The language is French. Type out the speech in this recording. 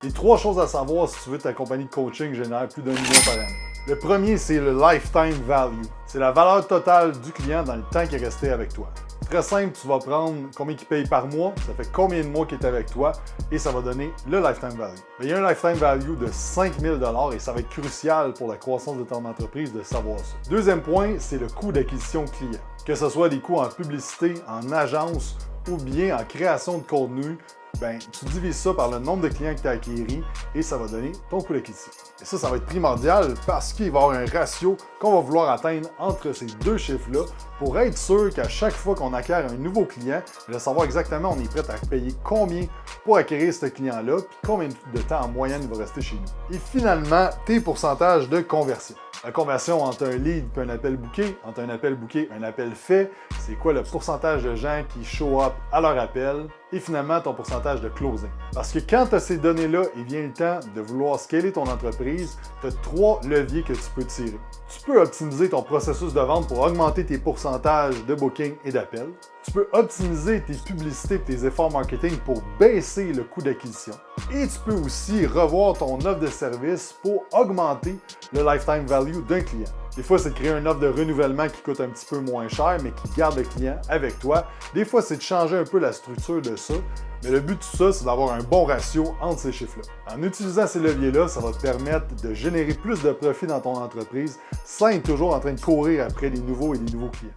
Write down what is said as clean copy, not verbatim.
Les 3 choses à savoir si tu veux que ta compagnie de coaching génère plus d'1 million par année. Le premier, c'est le lifetime value. C'est la valeur totale du client dans le temps qu'il est resté avec toi. Très simple, tu vas prendre combien il paye par mois, ça fait combien de mois qu'il est avec toi, et ça va donner le lifetime value. Mais il y a un lifetime value de 5 000 $ et ça va être crucial pour la croissance de ton entreprise de savoir ça. Deuxième point, c'est le coût d'acquisition client. Que ce soit des coûts en publicité, en agence ou bien en création de contenu, tu divises ça par le nombre de clients que tu as acquis et ça va donner ton coût d'acquisition. Et ça va être primordial parce qu'il va y avoir un ratio qu'on va vouloir atteindre entre ces deux chiffres-là pour être sûr qu'à chaque fois qu'on acquiert un nouveau client, de savoir exactement on est prêt à payer combien pour acquérir ce client-là puis combien de temps en moyenne il va rester chez nous. Et finalement, tes pourcentages de conversion. La conversion entre un lead et un appel booké, entre un appel booké et un appel fait, c'est quoi le pourcentage de gens qui show up à leur appel et finalement ton pourcentage de closing. Parce que quand tu as ces données-là, il vient le temps de vouloir scaler ton entreprise, tu as 3 leviers que tu peux tirer. Tu peux optimiser ton processus de vente pour augmenter tes pourcentages de booking et d'appel. Tu peux optimiser tes publicités et tes efforts marketing pour baisser le coût d'acquisition. Et tu peux aussi revoir ton offre de service pour augmenter le lifetime value d'un client. Des fois, c'est de créer une offre de renouvellement qui coûte un petit peu moins cher, mais qui garde le client avec toi. Des fois, c'est de changer un peu la structure de ça. Mais le but de tout ça, c'est d'avoir un bon ratio entre ces chiffres-là. En utilisant ces leviers-là, ça va te permettre de générer plus de profit dans ton entreprise sans être toujours en train de courir après des nouveaux et des nouveaux clients.